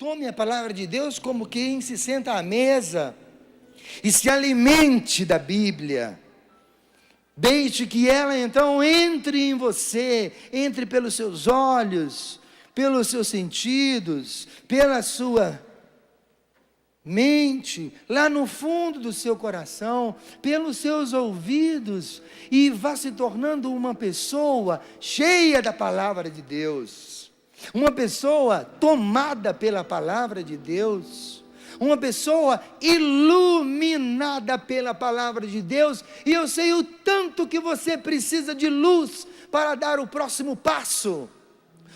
tome a palavra de Deus como quem se senta à mesa e se alimente da Bíblia. Deixe que ela então entre em você, entre pelos seus olhos, pelos seus sentidos, pela sua mente, lá no fundo do seu coração, pelos seus ouvidos, e vá se tornando uma pessoa cheia da palavra de Deus, uma pessoa tomada pela palavra de Deus, uma pessoa iluminada pela palavra de Deus. E eu sei o tanto que você precisa de luz para dar o próximo passo,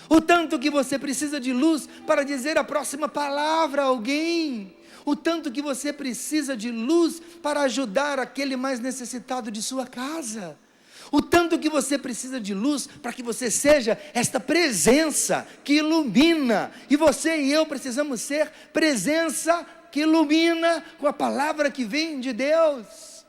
o tanto que você precisa de luz para dizer a próxima palavra a alguém, o tanto que você precisa de luz para ajudar aquele mais necessitado de sua casa, o tanto que você precisa de luz para que você seja esta presença que ilumina. E você e eu precisamos ser presença que ilumina com a palavra que vem de Deus.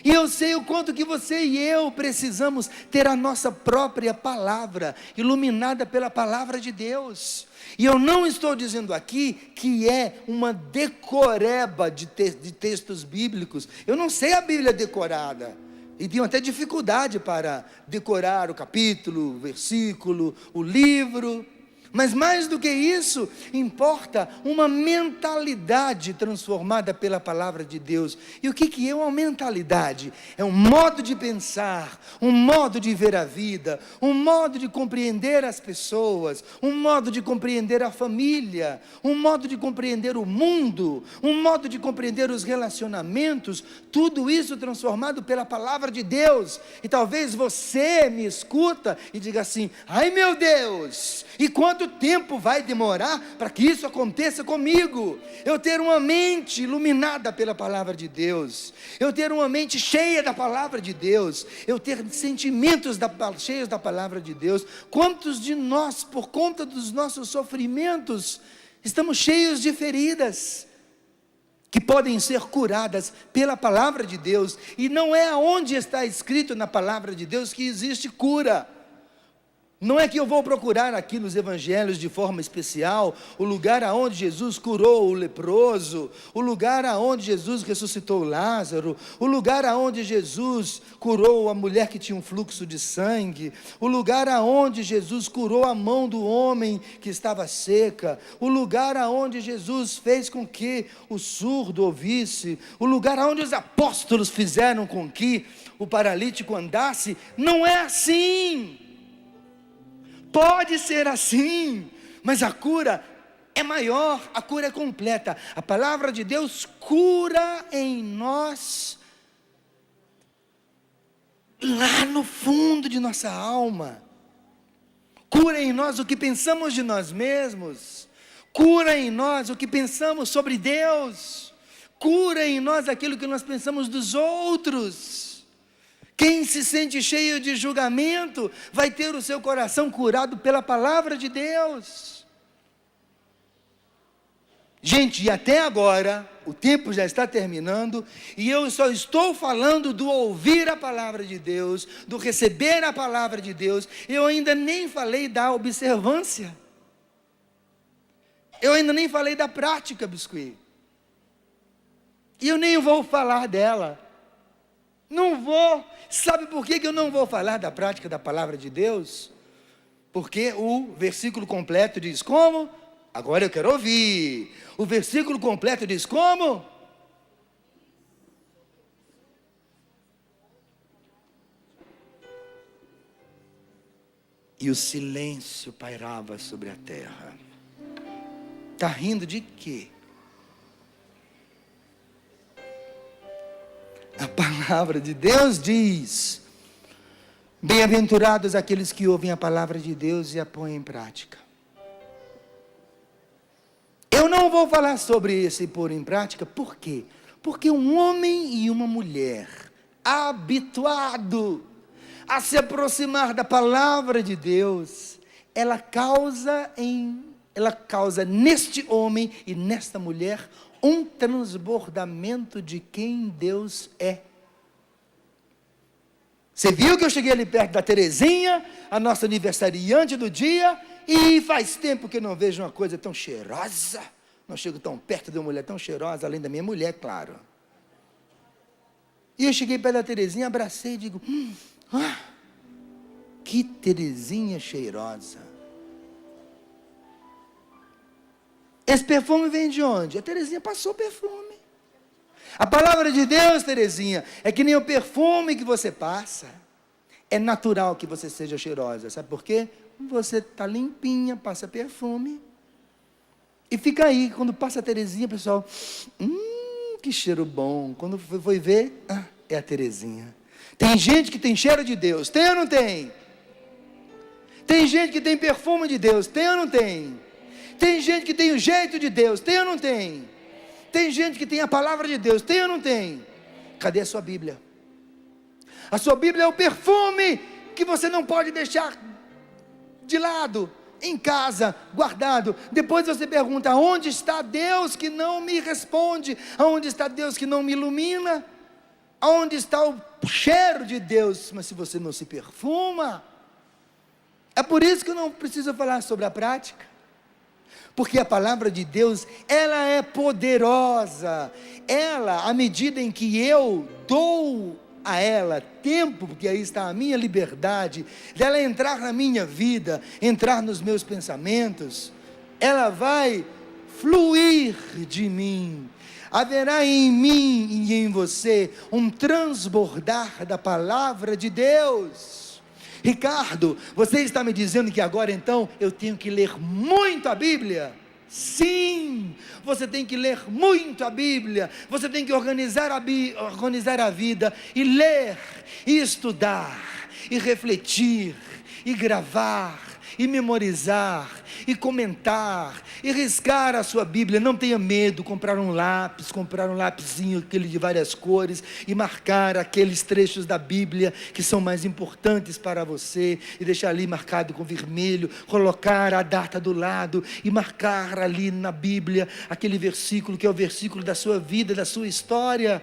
E eu sei o quanto que você e eu precisamos ter a nossa própria palavra iluminada pela palavra de Deus. E eu não estou dizendo aqui que é uma decoreba de textos bíblicos. Eu não sei a Bíblia decorada, e tenho até dificuldade para decorar o capítulo, o versículo, o livro. Mas mais do que isso, importa uma mentalidade transformada pela palavra de Deus. E o que é uma mentalidade? É um modo de pensar, um modo de ver a vida, um modo de compreender as pessoas, um modo de compreender a família, um modo de compreender o mundo, um modo de compreender os relacionamentos, tudo isso transformado pela palavra de Deus. E talvez você me escuta e diga assim: ai meu Deus, e quanto tempo vai demorar para que isso aconteça comigo? Eu ter uma mente iluminada pela palavra de Deus, eu ter uma mente cheia da palavra de Deus, eu ter sentimentos cheios da palavra de Deus. Quantos de nós, por conta dos nossos sofrimentos, estamos cheios de feridas que podem ser curadas pela palavra de Deus? E não é aonde está escrito na palavra de Deus que existe cura. Não é que eu vou procurar aqui nos evangelhos de forma especial o lugar aonde Jesus curou o leproso, o lugar aonde Jesus ressuscitou Lázaro, o lugar aonde Jesus curou a mulher que tinha um fluxo de sangue, o lugar aonde Jesus curou a mão do homem que estava seca, o lugar aonde Jesus fez com que o surdo ouvisse, o lugar aonde os apóstolos fizeram com que o paralítico andasse. Não é assim. Pode ser assim, mas a cura é maior, a cura é completa. A palavra de Deus cura em nós, lá no fundo de nossa alma, cura em nós o que pensamos de nós mesmos, cura em nós o que pensamos sobre Deus, cura em nós aquilo que nós pensamos dos outros. Quem se sente cheio de julgamento vai ter o seu coração curado pela palavra de Deus. Gente, e até agora, o tempo já está terminando, e eu só estou falando do ouvir a palavra de Deus, do receber a palavra de Deus. Eu ainda nem falei da observância, eu ainda nem falei da prática, Biscuit, e eu nem vou falar dela. Não vou. Sabe por que eu não vou falar da prática da palavra de Deus? Porque o versículo completo diz como? Agora eu quero ouvir. O versículo completo diz como? E o silêncio pairava sobre a terra. Está rindo de quê? A palavra de Deus diz: bem-aventurados aqueles que ouvem a palavra de Deus e a põem em prática. Eu não vou falar sobre esse pôr em prática, por quê? Porque um homem e uma mulher habituado a se aproximar da palavra de Deus, ela causa neste homem e nesta mulher um transbordamento de quem Deus é. Você viu que eu cheguei ali perto da Terezinha, a nossa aniversariante do dia, E faz tempo que eu não vejo uma coisa tão cheirosa. Não chego tão perto de uma mulher tão cheirosa, além da minha mulher, claro. E eu cheguei perto da Terezinha, abracei e digo, que Terezinha cheirosa. Esse perfume vem de onde? A Terezinha passou perfume. A palavra de Deus, Terezinha, é que nem o perfume que você passa. É natural que você seja cheirosa. Sabe por quê? Você está limpinha, passa perfume. E fica aí, quando passa a Terezinha, pessoal, que cheiro bom. Quando foi ver, é a Terezinha. Tem gente que tem cheiro de Deus, tem ou não tem? Tem gente que tem perfume de Deus, tem ou não tem? Tem gente que tem o jeito de Deus, tem ou não tem? Tem gente que tem a palavra de Deus, tem ou não tem? Cadê a sua Bíblia? A sua Bíblia é o perfume que você não pode deixar de lado, em casa, guardado. Depois você pergunta, aonde está Deus que não me responde? Aonde está Deus que não me ilumina? Aonde está o cheiro de Deus? Mas se você não se perfuma, é por isso que eu não preciso falar sobre a prática. Porque a palavra de Deus, ela é poderosa. Ela, à medida em que eu dou a ela tempo, porque aí está a minha liberdade, dela entrar na minha vida, entrar nos meus pensamentos, ela vai fluir de mim. Haverá em mim e em você um transbordar da palavra de Deus. Ricardo, você está me dizendo que agora então eu tenho que ler muito a Bíblia? Sim, você tem que ler muito a Bíblia, você tem que organizar a vida, e ler, e estudar, e refletir, e gravar, e memorizar, e comentar, e riscar a sua Bíblia. Não tenha medo, comprar um lapisinho, aquele de várias cores, e marcar aqueles trechos da Bíblia que são mais importantes para você, e deixar ali marcado com vermelho, colocar a data do lado, e marcar ali na Bíblia, aquele versículo que é o versículo da sua vida, da sua história,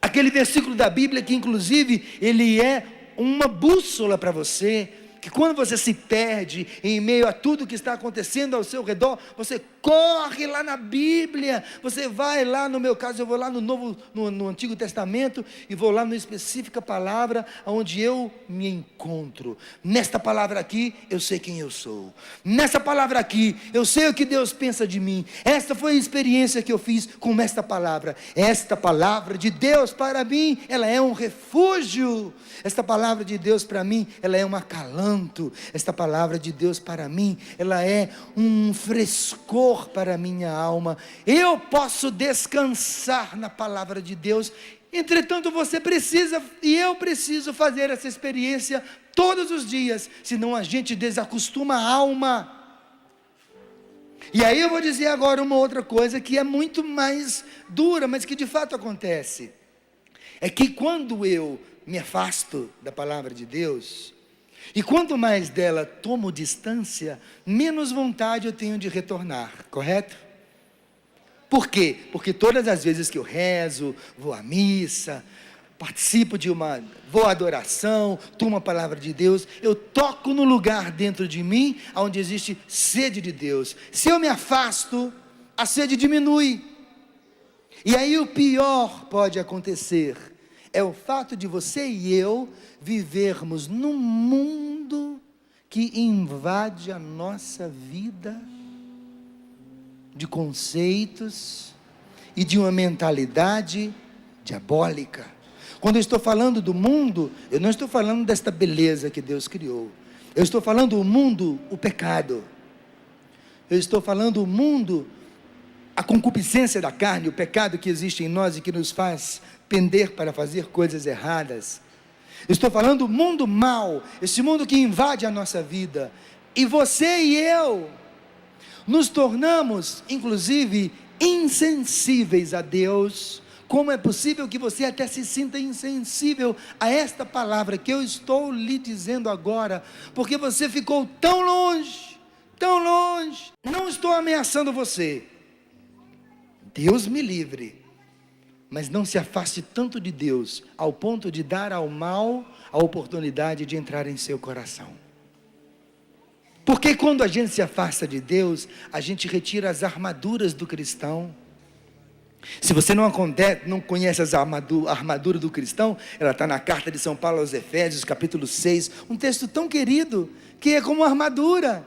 aquele versículo da Bíblia que inclusive, ele é uma bússola para você, que quando você se perde em meio a tudo que está acontecendo ao seu redor, você corre lá na Bíblia, você vai lá, no meu caso eu vou lá no Antigo Testamento, e vou lá na específica palavra, onde eu me encontro. Nesta palavra aqui, eu sei quem eu sou. Nessa palavra aqui, eu sei o que Deus pensa de mim. Esta foi a experiência que eu fiz com esta palavra. Esta palavra de Deus para mim, ela é um refúgio. Esta palavra de Deus para mim, ela é um acalanto. Esta palavra de Deus para mim, ela é um frescor para a minha alma. Eu posso descansar na palavra de Deus. Entretanto, você precisa, e eu preciso fazer essa experiência todos os dias, senão a gente desacostuma a alma. E aí eu vou dizer agora uma outra coisa que é muito mais dura, mas que de fato acontece. É que quando eu me afasto da palavra de Deus, e quanto mais dela tomo distância, menos vontade eu tenho de retornar, correto? Por quê? Porque todas as vezes que eu rezo, vou à missa, vou à adoração, tomo a palavra de Deus, eu toco no lugar dentro de mim, onde existe sede de Deus. Se eu me afasto, a sede diminui. E aí o pior pode acontecer, é o fato de você e eu vivermos num mundo que invade a nossa vida, de conceitos e de uma mentalidade diabólica. Quando eu estou falando do mundo, eu não estou falando desta beleza que Deus criou. Eu estou falando do mundo, o pecado. Eu estou falando do mundo, a concupiscência da carne, o pecado que existe em nós e que nos faz pender para fazer coisas erradas. Eu estou falando do mundo mau, esse mundo que invade a nossa vida. E você e eu nos tornamos, inclusive, insensíveis a Deus. Como é possível que você até se sinta insensível a esta palavra que eu estou lhe dizendo agora? Porque você ficou tão longe, tão longe. Não estou ameaçando você, Deus me livre. Mas não se afaste tanto de Deus, ao ponto de dar ao mal a oportunidade de entrar em seu coração. Porque quando a gente se afasta de Deus, a gente retira as armaduras do cristão. Se você não conhece a armadura do cristão, ela está na carta de São Paulo aos Efésios, capítulo 6, um texto tão querido, que é como armadura,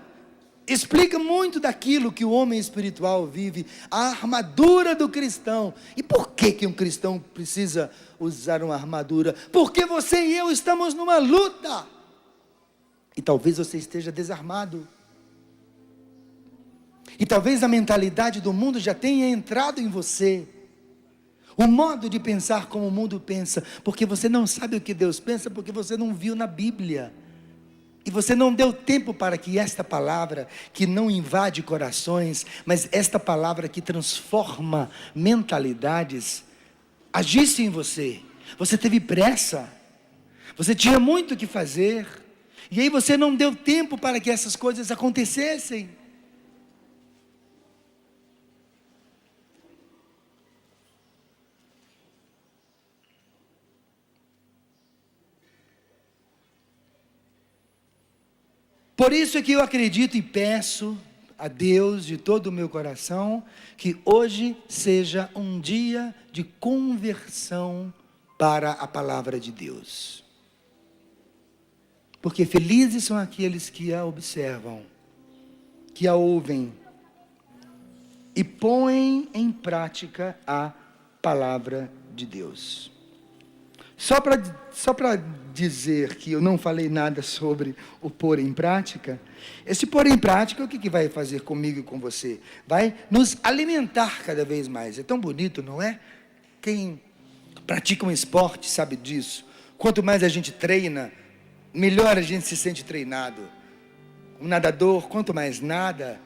explica muito daquilo que o homem espiritual vive, a armadura do cristão. E por que um cristão precisa usar uma armadura? Porque você e eu estamos numa luta, e talvez você esteja desarmado, e talvez a mentalidade do mundo já tenha entrado em você, o modo de pensar como o mundo pensa, porque você não sabe o que Deus pensa, porque você não viu na Bíblia, e você não deu tempo para que esta palavra, que não invade corações, mas esta palavra que transforma mentalidades, agisse em você. Você teve pressa, você tinha muito o que fazer, e aí você não deu tempo para que essas coisas acontecessem. Por isso é que eu acredito e peço a Deus de todo o meu coração, que hoje seja um dia de conversão para a palavra de Deus. Porque felizes são aqueles que a observam, que a ouvem e põem em prática a palavra de Deus. Só para dizer que eu não falei nada sobre o pôr em prática, esse pôr em prática, o que vai fazer comigo e com você? Vai nos alimentar cada vez mais. É tão bonito, não é? Quem pratica um esporte sabe disso. Quanto mais a gente treina, melhor a gente se sente treinado. Um nadador, quanto mais nada,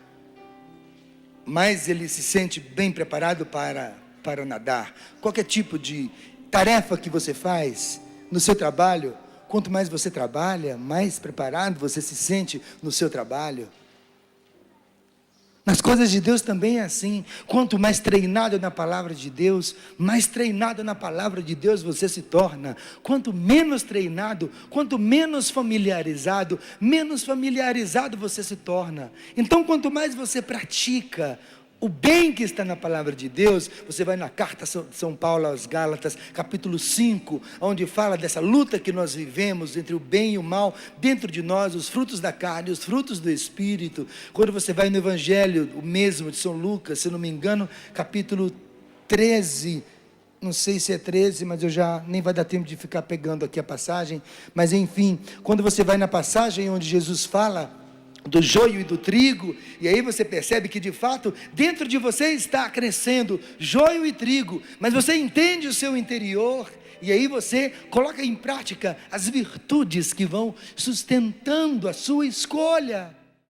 mais ele se sente bem preparado para nadar. Qualquer tipo de tarefa que você faz no seu trabalho, quanto mais você trabalha, mais preparado você se sente no seu trabalho. Nas coisas de Deus também é assim. Quanto mais treinado na palavra de Deus, mais treinado na palavra de Deus você se torna. Quanto menos treinado, quanto menos familiarizado você se torna. Então, quanto mais você pratica o bem que está na palavra de Deus, você vai na carta de São Paulo aos Gálatas, capítulo 5, onde fala dessa luta que nós vivemos entre o bem e o mal, dentro de nós, os frutos da carne, os frutos do Espírito. Quando você vai no Evangelho, o mesmo de São Lucas, se não me engano, capítulo 13, não sei se é 13, mas eu já nem vai dar tempo de ficar pegando aqui a passagem, mas enfim, quando você vai na passagem onde Jesus fala do joio e do trigo, e aí você percebe que de fato dentro de você está crescendo joio e trigo, mas você entende o seu interior, e aí você coloca em prática as virtudes que vão sustentando a sua escolha.